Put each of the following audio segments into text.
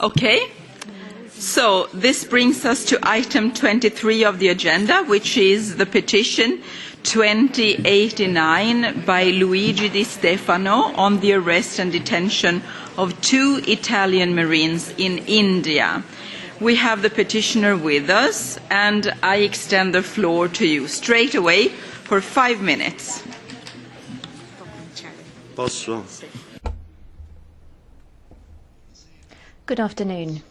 Okay, so this brings us to item 23 of the agenda, which is the petition 2089 by Luigi Di Stefano on the arrest and detention of 2 Italian Marines in India. We have the petitioner with us, and I extend the floor to you straight away for 5 minutes. Posso? Good afternoon,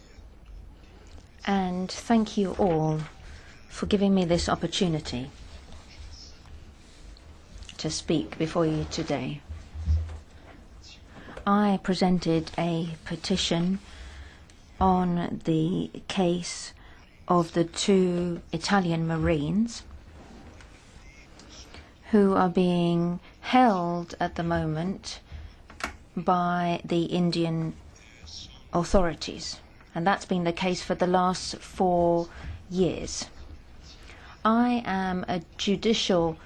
and thank you all for giving me this opportunity to speak before you today. I presented a petition on the case of the 2 Italian Marines who are being held at the moment by the Indian authorities, and that's been the case for the last 4 years. I am a judicial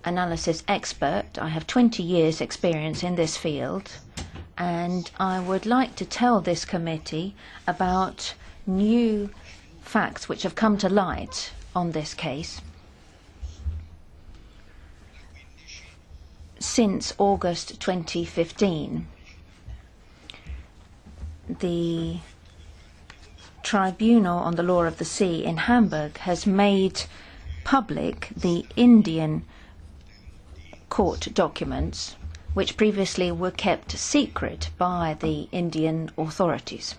analysis expert. I have 20 years experience in this field, and I would like to tell this committee about new facts which have come to light on this case since August 2015. The Tribunal on the Law of the Sea in Hamburg has made public the Indian court documents which previously were kept secret by the Indian authorities.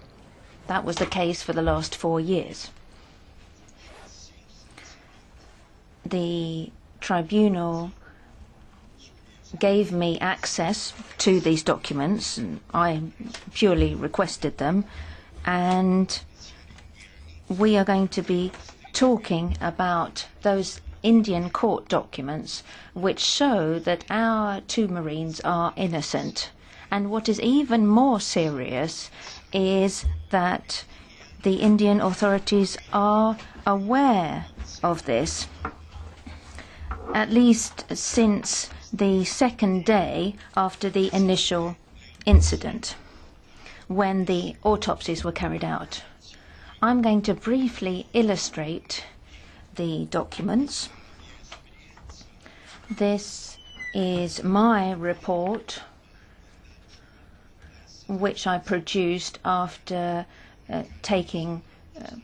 That was the case for the last 4 years. The tribunal gave me access to these documents, and I purely requested them, and we are going to be talking about those Indian court documents which show that our 2 Marines are innocent. And what is even more serious is that the Indian authorities are aware of this, at least since the 2nd day after the initial incident, when the autopsies were carried out. I'm going to briefly illustrate the documents. This is my report, which I produced after taking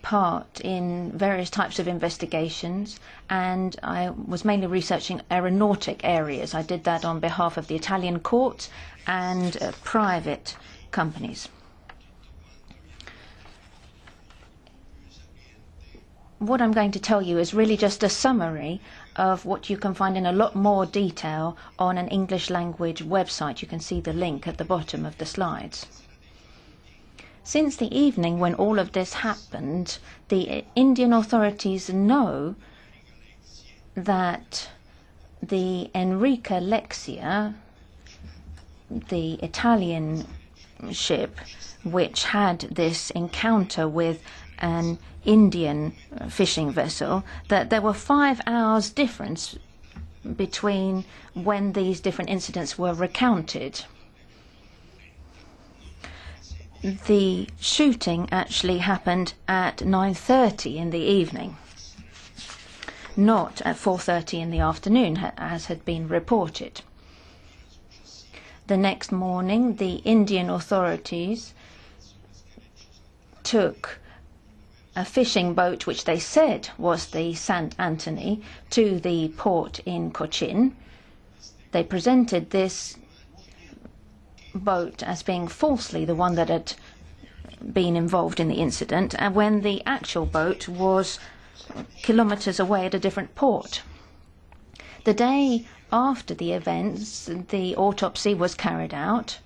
part in various types of investigations, and I was mainly researching aeronautic areas. I did that on behalf of the Italian courts and private companies. What I'm going to tell you is really just a summary of what you can find in a lot more detail on an English language website. You can see the link at the bottom of the slides. Since the evening when all of this happened, the Indian authorities know that the Enrica Lexia, the Italian ship which had this encounter with an Indian fishing vessel, that there were 5 hours difference between when these different incidents were recounted. The shooting actually happened at 9:30 in the evening, not at 4:30 in the afternoon, as had been reported. The next morning, the Indian authorities took a fishing boat, which they said was the St. Anthony, to the port in Cochin. They presented this boat as being falsely the one that had been involved in the incident, and when the actual boat was kilometers away at a different port. The day after the events, the autopsy was carried out.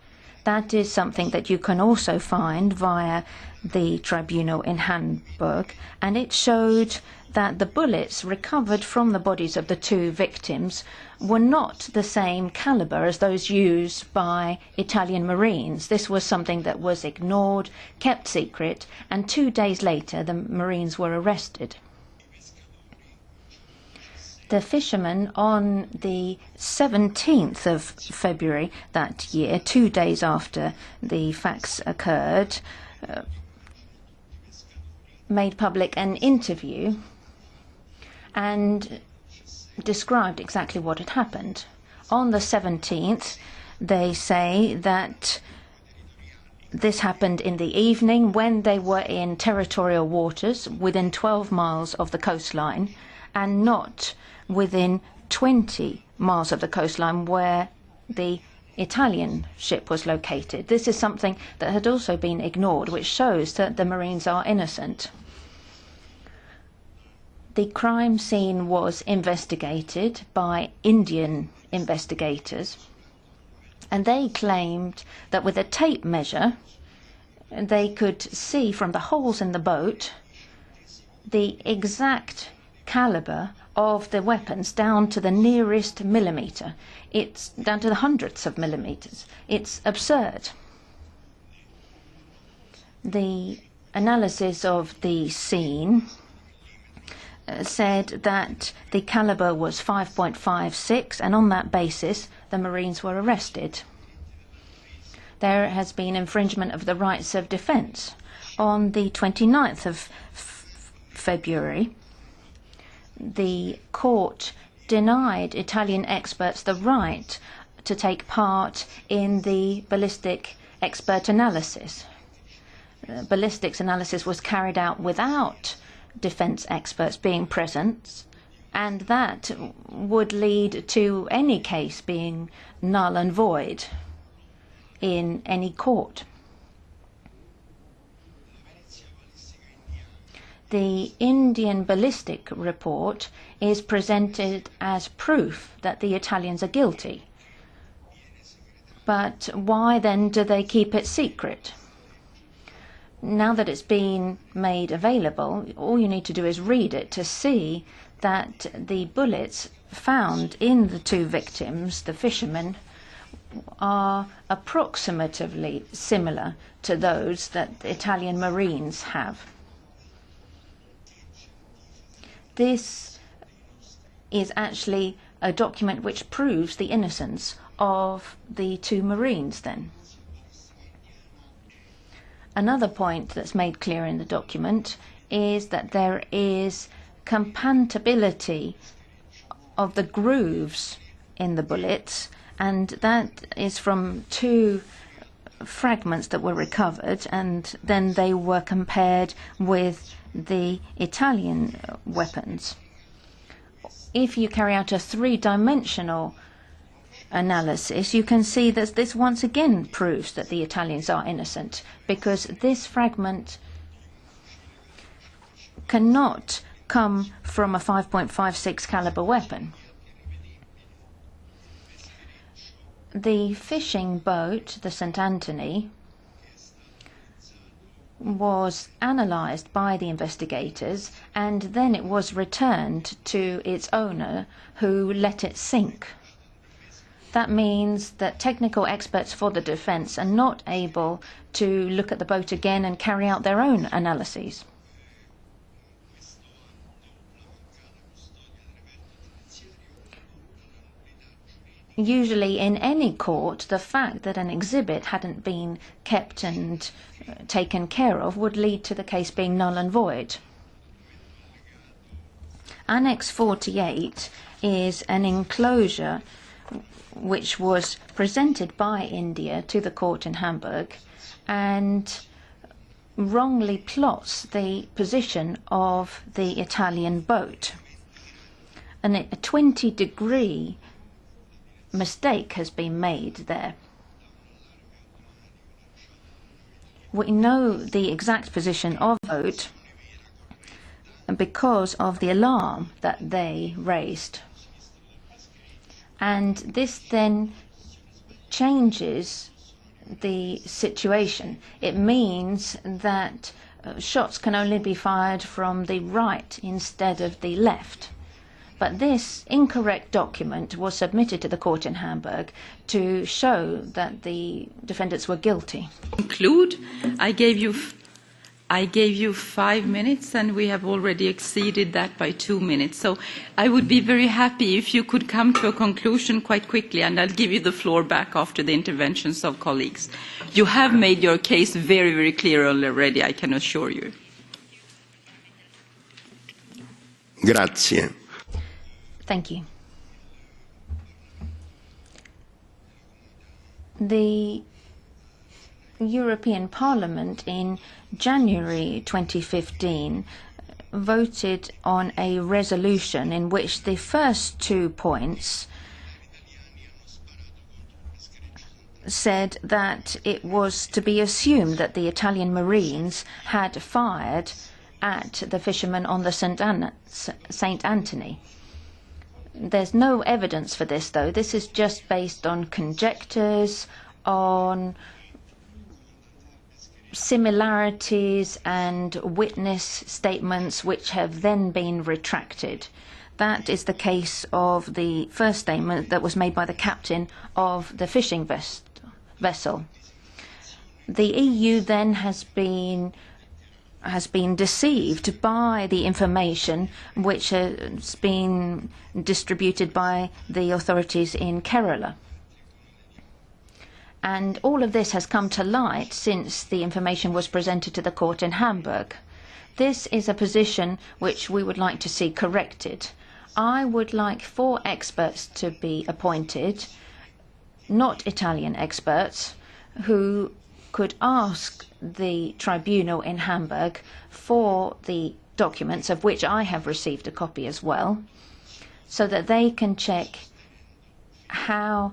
That is something that you can also find via the tribunal in Hamburg, and it showed that the bullets recovered from the bodies of the 2 victims were not the same caliber as those used by Italian Marines. This was something that was ignored, kept secret, and 2 days later the Marines were arrested. The fishermen on the 17th of February that year, 2 days after the facts occurred, made public an interview and described exactly what had happened. On the 17th, they say that this happened in the evening when they were in territorial waters within 12 miles of the coastline and not within 20 miles of the coastline where the Italian ship was located. This is something that had also been ignored, which shows that the Marines are innocent. The crime scene was investigated by Indian investigators, and they claimed that with a tape measure they could see from the holes in the boat the exact caliber of the weapons down to the nearest millimeter. It's down to the hundredths of millimeters. It's absurd. The analysis of the scene said that the caliber was 5.56, and on that basis the Marines were arrested. There has been infringement of the rights of defence. On the 29th of February, the court denied Italian experts the right to take part in the ballistic expert analysis. Ballistics analysis was carried out without defence experts being present, and that would lead to any case being null and void in any court. The Indian ballistic report is presented as proof that the Italians are guilty. But why then do they keep it secret? Now that it's been made available, all you need to do is read it to see that the bullets found in the two victims, the fishermen, are approximately similar to those that the Italian Marines have. This is actually a document which proves the innocence of the two Marines then. Another point that's made clear in the document is that there is compatibility of the grooves in the bullets, and that is from two fragments that were recovered, and then they were compared with the Italian weapons. If you carry out a three-dimensional analysis, you can see that this once again proves that the Italians are innocent, because this fragment cannot come from a 5.56 caliber weapon. The fishing boat, the St. Anthony, was analysed by the investigators, and then it was returned to its owner, who let it sink. That means that technical experts for the defence are not able to look at the boat again and carry out their own analyses. Usually in any court, the fact that an exhibit hadn't been kept and taken care of would lead to the case being null and void. Annex 48 is an enclosure which was presented by India to the court in Hamburg and wrongly plots the position of the Italian boat. And a 20-degree mistake has been made there. We know the exact position of the boat because of the alarm that they raised. And this then changes the situation. It means that shots can only be fired from the right instead of the left. But this incorrect document was submitted to the court in Hamburg to show that the defendants were guilty. Conclude, I gave you I gave you 5 minutes and we have already exceeded that by 2 minutes. So I would be very happy if you could come to a conclusion quite quickly, and I'll give you the floor back after the interventions of colleagues. You have made your case very, very clear already, I can assure you. Grazie. Thank you. The European Parliament in January 2015 voted on a resolution in which the first 2 points said that it was to be assumed that the Italian Marines had fired at the fishermen on the St. Anthony. There's no evidence for this, though. This is just based on conjectures, on similarities and witness statements which have then been retracted. That is the case of the first statement that was made by the captain of the fishing vessel. The EU then has been deceived by the information which has been distributed by the authorities in Kerala. And all of this has come to light since the information was presented to the court in Hamburg. This is a position which we would like to see corrected. I would like 4 experts to be appointed, not Italian experts, who could ask the tribunal in Hamburg for the documents, of which I have received a copy as well, so that they can check how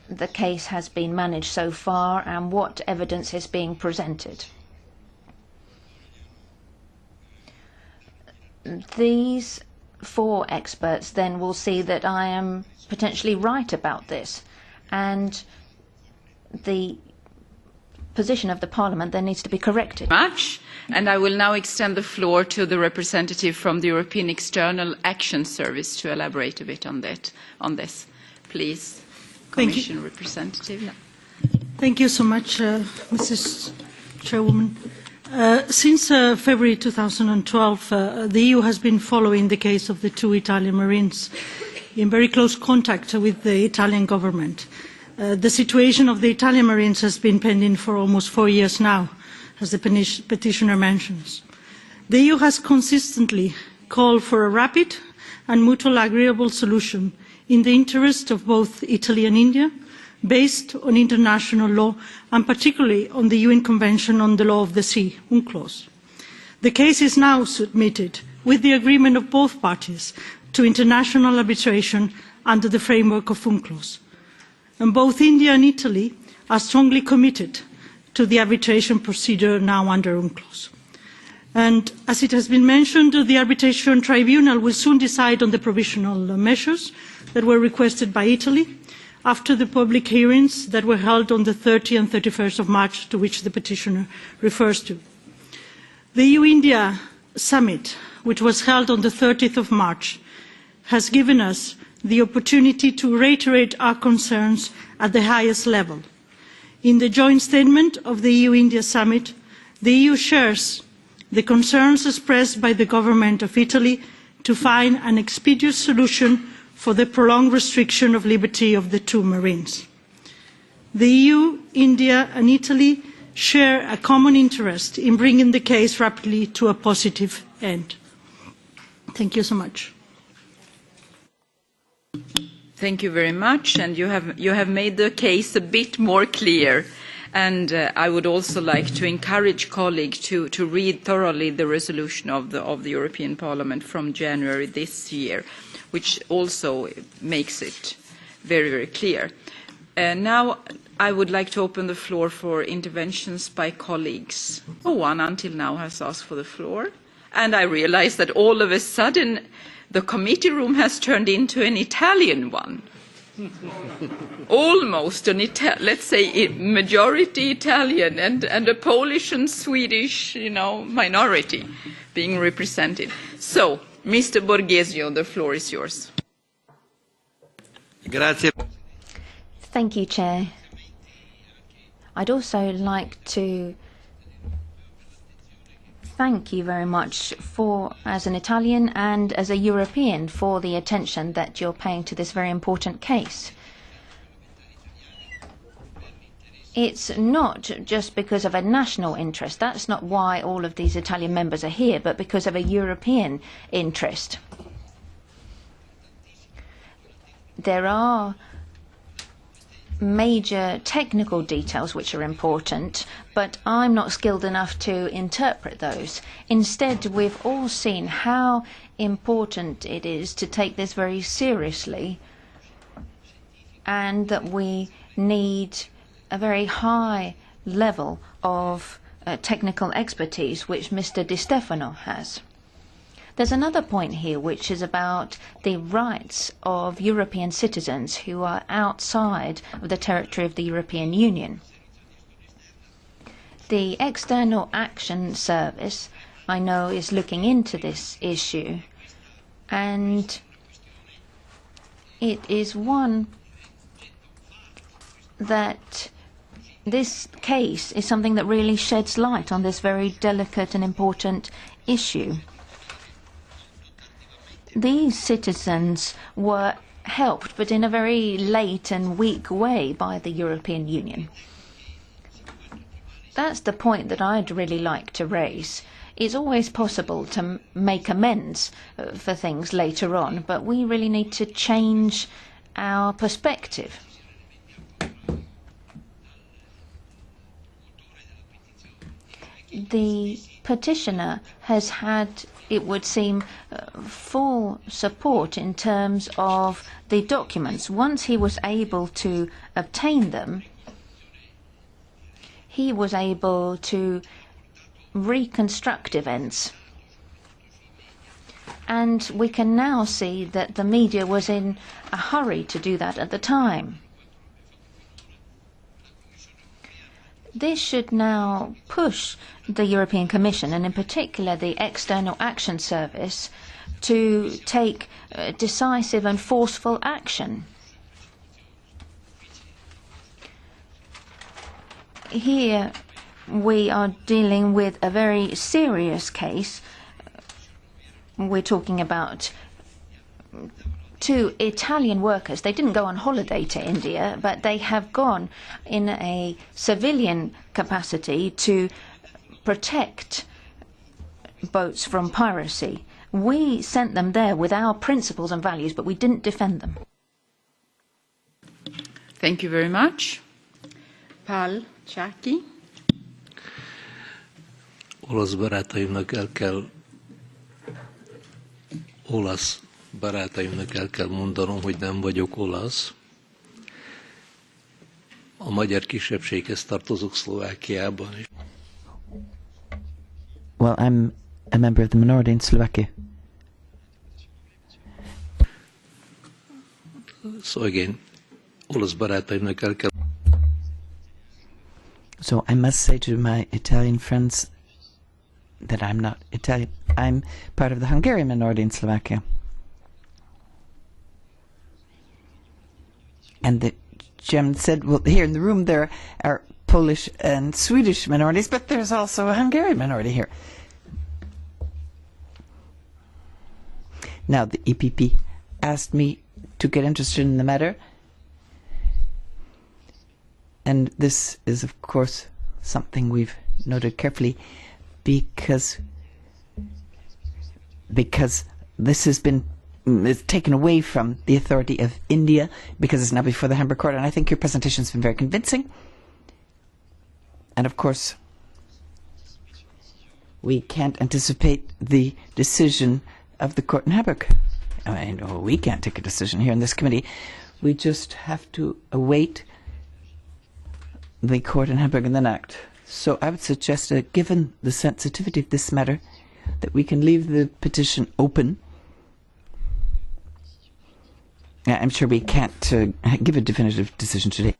the case has been managed so far and what evidence is being presented. These 4 experts then will see that I am potentially right about this, and the position of the Parliament then needs to be corrected. Much, and I will now extend the floor to the representative from the European External Action Service to elaborate a bit on this. Please, Commission representative. Thank you so much, Mrs. Chairwoman. Since February 2012, the EU has been following the case of the 2 Italian Marines in very close contact with the Italian government. The situation of the Italian Marines has been pending for almost 4 years now, as the petitioner mentions. The EU has consistently called for a rapid and mutual agreeable solution in the interest of both Italy and India, based on international law and particularly on the UN Convention on the Law of the Sea, UNCLOS. The case is now submitted with the agreement of both parties to international arbitration under the framework of UNCLOS. And both India and Italy are strongly committed to the arbitration procedure now under UNCLOS. And as it has been mentioned, the arbitration tribunal will soon decide on the provisional measures that were requested by Italy after the public hearings that were held on the 30th and 31st of March, to which the petitioner refers to. The EU-India summit, which was held on the 30th of March, has given us the opportunity to reiterate our concerns at the highest level. In the joint statement of the EU-India summit, the EU shares the concerns expressed by the government of Italy to find an expeditious solution for the prolonged restriction of liberty of the 2 Marines. The EU, India and Italy share a common interest in bringing the case rapidly to a positive end. Thank you so much. Thank you very much, and you have made the case a bit more clear. And I would also like to encourage colleagues to read thoroughly the resolution of the European Parliament from January this year, which also makes it very, very clear. Now I would like to open the floor for interventions by colleagues. No one until now has asked for the floor. And I realize that all of a sudden the committee room has turned into an Italian one. Almost let's say majority Italian and a Polish and Swedish, minority being represented. So, Mr. Borghesio, the floor is yours. Grazie. Thank you, Chair. I'd also like to thank you very much as an Italian and as a European, for the attention that you're paying to this very important case. It's not just because of a national interest. That's not why all of these Italian members are here, but because of a European interest. There are major technical details which are important, but I'm not skilled enough to interpret those. Instead, we've all seen how important it is to take this very seriously, and that we need a very high level of technical expertise, which Mr. Di Stefano has. There's another point here which is about the rights of European citizens who are outside of the territory of the European Union. The External Action Service, I know, is looking into this issue, and it is one that this case is something that really sheds light on this very delicate and important issue. These citizens were helped, but in a very late and weak way, by the European Union. That's the point that I'd really like to raise. It's always possible to make amends for things later on, but we really need to change our perspective. The petitioner has had, it would seem, full support in terms of the documents. Once he was able to obtain them, he was able to reconstruct events. And we can now see that the media was in a hurry to do that at the time. This should now push the European Commission, and in particular the External Action Service, to take decisive and forceful action. Here we are dealing with a very serious case. We're talking about two Italian workers. They didn't go on holiday to India, but they have gone in a civilian capacity to protect boats from piracy. We sent them there with our principles and values, but we didn't defend them. Thank you very much. Pal Chaki. Olasz barátaimnak el kell mondanom, hogy nem vagyok olasz. A magyar kisebbséghez tartozok Szlovákiában. Well, I'm a member of the minority in Slovakia. So again, olasz barátaimnak el kell. So I must say to my Italian friends that I'm not Italian. I'm part of the Hungarian minority in Slovakia. And the chairman said, well, here in the room there are Polish and Swedish minorities, but there's also a Hungarian minority here. Now, the EPP asked me to get interested in the matter. And this is, of course, something we've noted carefully because this has been taken away from the authority of India, because it's now before the Hamburg Court, and I think your presentation has been very convincing. And of course, we can't anticipate the decision of the court in Hamburg. I mean, we can't take a decision here in this committee. We just have to await the court in Hamburg and then act. So I would suggest that, given the sensitivity of this matter, that we can leave the petition open. I'm sure we can't give a definitive decision today.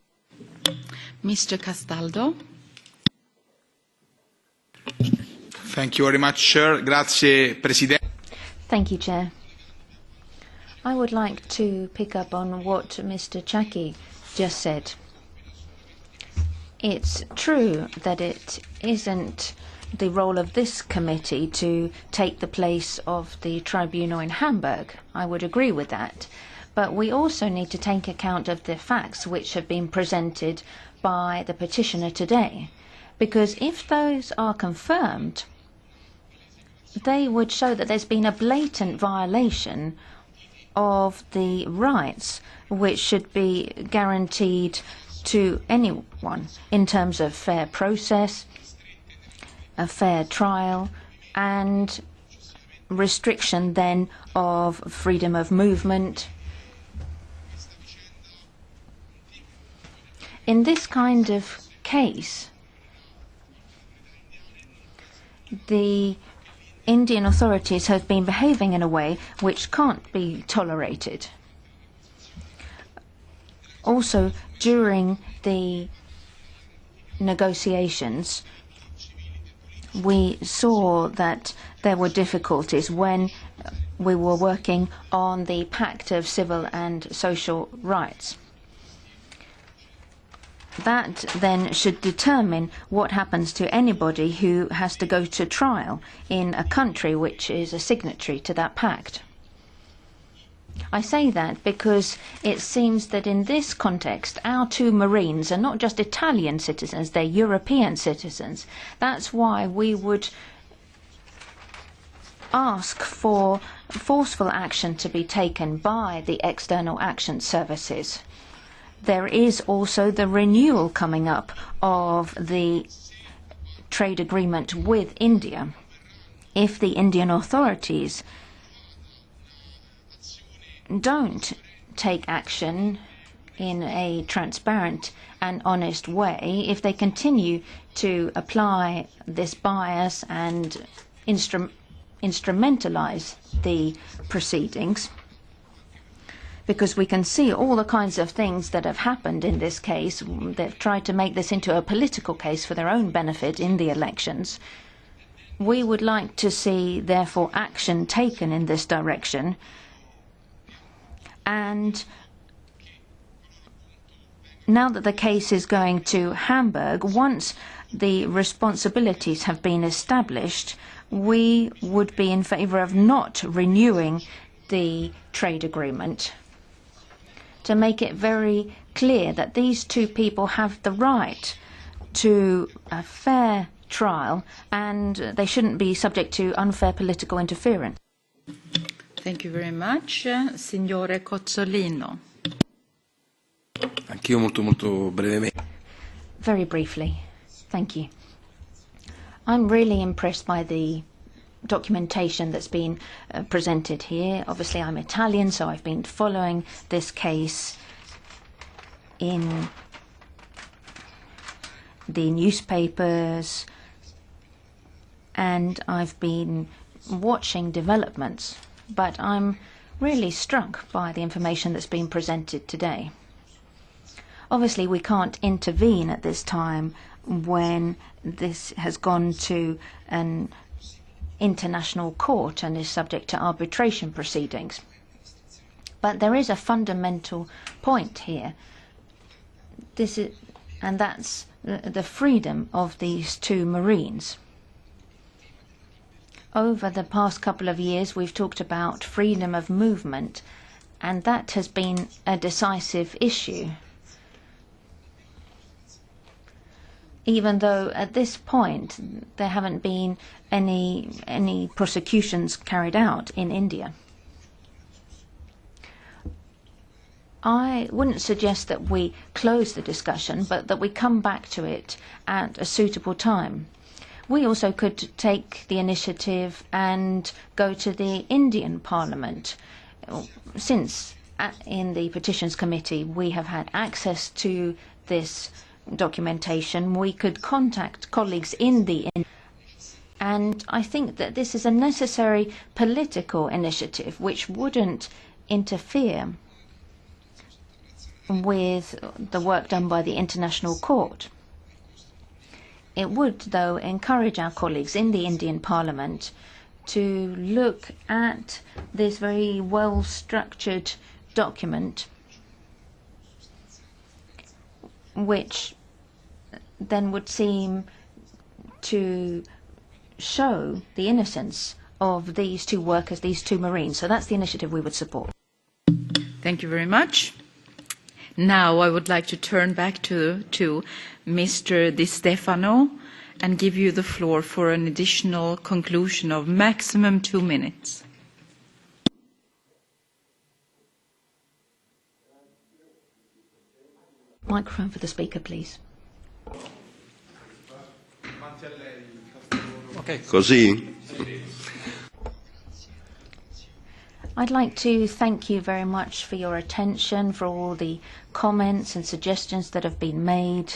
Mr. Castaldo. Thank you very much, Chair. Grazie, Presidente. Thank you, Chair. I would like to pick up on what Mr. Chaki just said. It's true that it isn't the role of this committee to take the place of the tribunal in Hamburg. I would agree with that. But we also need to take account of the facts which have been presented by the petitioner today. Because if those are confirmed, they would show that there's been a blatant violation of the rights which should be guaranteed to anyone in terms of fair process, a fair trial, and restriction then of freedom of movement. In this kind of case, the Indian authorities have been behaving in a way which can't be tolerated. Also, during the negotiations, we saw that there were difficulties when we were working on the Pact of Civil and Social Rights. That then should determine what happens to anybody who has to go to trial in a country which is a signatory to that pact. I say that because it seems that in this context our two Marines are not just Italian citizens, they're European citizens. That's why we would ask for forceful action to be taken by the External Action Services. There is also the renewal coming up of the trade agreement with India. If the Indian authorities don't take action in a transparent and honest way, if they continue to apply this bias and instrumentalize the proceedings, because we can see all the kinds of things that have happened in this case. They've tried to make this into a political case for their own benefit in the elections. We would like to see, therefore, action taken in this direction. And now that the case is going to Hamburg, once the responsibilities have been established, we would be in favour of not renewing the trade agreement, to make it very clear that these two people have the right to a fair trial and they shouldn't be subject to unfair political interference. Thank you very much. Signore Cozzolino. Anch'io molto brevemente. Very briefly. Thank you. I'm really impressed by the documentation that's been presented here. Obviously, I'm Italian, so I've been following this case in the newspapers, and I've been watching developments, but I'm really struck by the information that's been presented today. Obviously, we can't intervene at this time when this has gone to an international court and is subject to arbitration proceedings. But there is a fundamental point here. And that's the freedom of these two Marines. Over the past couple of years, we've talked about freedom of movement, and that has been a decisive issue. Even though at this point there haven't been any prosecutions carried out in India. I wouldn't suggest that we close the discussion, but that we come back to it at a suitable time. We also could take the initiative and go to the Indian Parliament. Since in the Petitions Committee we have had access to this documentation, we could contact colleagues in the and I think that this is a necessary political initiative which wouldn't interfere with the work done by the International Court. It would, though, encourage our colleagues in the Indian Parliament to look at this very well-structured document, which then would seem to show the innocence of these two workers, these two Marines. So that's the initiative we would support. Thank you very much. Now I would like to turn back to Mr. Di Stefano and give you the floor for an additional conclusion of maximum 2 minutes. Microphone for the speaker, please. Così? I'd like to thank you very much for your attention, for all the comments and suggestions that have been made.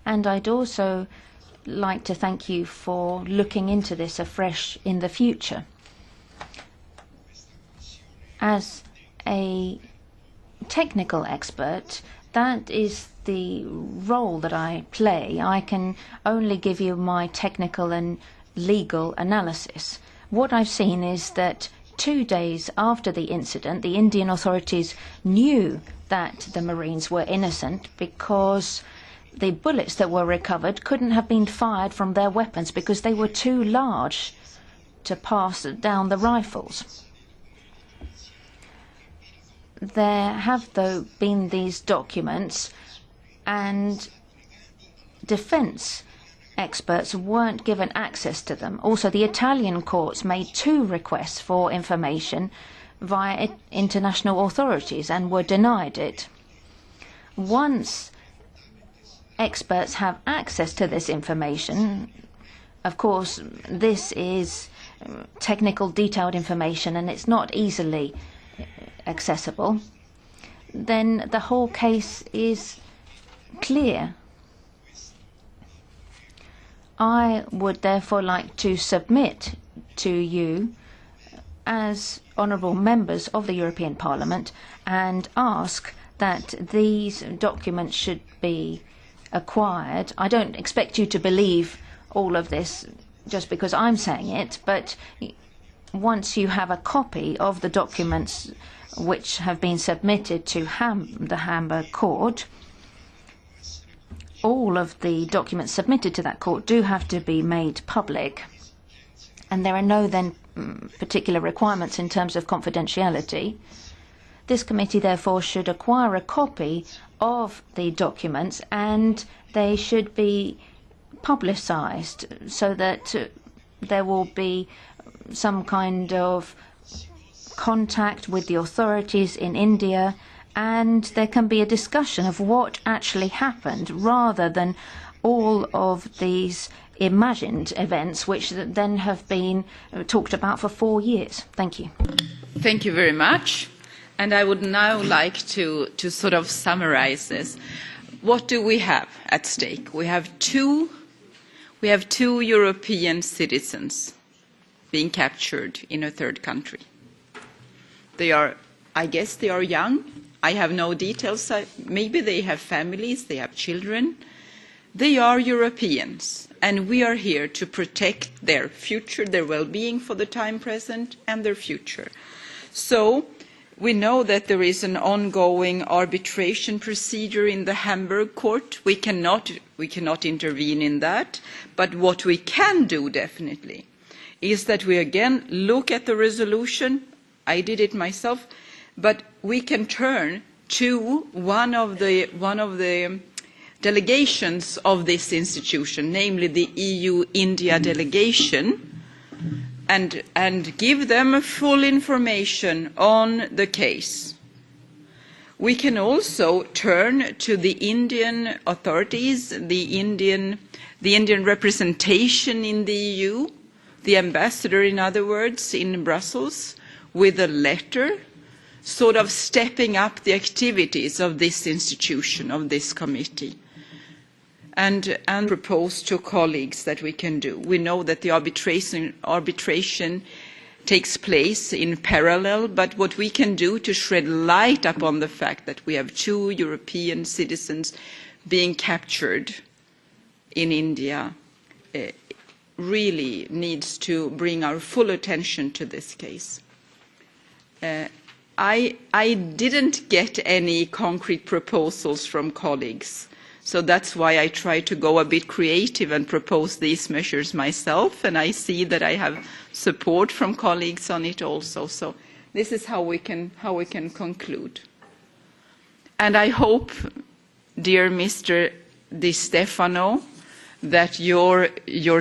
And I'd also like to thank you for looking into this afresh in the future. As a technical expert, that is the role that I play. I can only give you my technical and legal analysis. What I've seen is that 2 days after the incident, the Indian authorities knew that the Marines were innocent because the bullets that were recovered couldn't have been fired from their weapons because they were too large to pass down the rifles. There have, though, been these documents, and defense experts weren't given access to them. Also, the Italian courts made 2 requests for information via international authorities and were denied it. Once experts have access to this information, of course, this is technical, detailed information, and it's not easily accessible, then the whole case is clear. I would therefore like to submit to you as honourable members of the European Parliament and ask that these documents should be acquired. I don't expect you to believe all of this just because I'm saying it, but once you have a copy of the documents which have been submitted to the Hamburg court, all of the documents submitted to that court do have to be made public, and there are no then particular requirements in terms of confidentiality. This committee therefore should acquire a copy of the documents, and they should be publicised so that there will be some kind of contact with the authorities in India, and there can be a discussion of what actually happened rather than all of these imagined events which then have been talked about for 4 years. Thank you. Thank you very much. And I would now like to sort of summarize this. What do we have at stake? We have two European citizens being captured in a third country. I guess they are young. I have no details. Maybe they have families, they have children. They are Europeans, and we are here to protect their future, their well-being for the time present, and their future. So we know that there is an ongoing arbitration procedure in the Hamburg court. We cannot intervene in that, but what we can do definitely is that we again look at the resolution. I did it myself, but we can turn to one of the delegations of this institution, namely the EU-India delegation, and give them full information on the case. We can also turn to the Indian authorities, the Indian representation in the EU, the ambassador, in other words, in Brussels, with a letter sort of stepping up the activities of this institution, of this committee, and propose to colleagues that we can do. We know that the arbitration takes place in parallel, but what we can do to shed light upon the fact that we have 2 European citizens being captured in India really needs to bring our full attention to this case. I didn't get any concrete proposals from colleagues, So that's why I try to go a bit creative and propose these measures myself, and I see that I have support from colleagues on it also. So this is how we can conclude. And I hope, dear Mr. Di Stefano, that your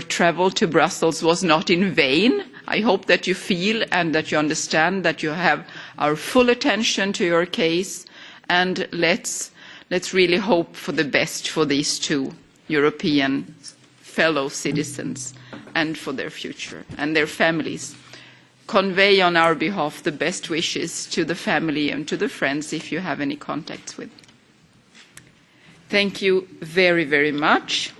travel to Brussels was not in vain. I hope that you feel and that you understand that you have our full attention to your case, and let's really hope for the best for these two European fellow citizens and for their future and their families. Convey on our behalf the best wishes to the family and to the friends if you have any contacts with. Thank you very, very much.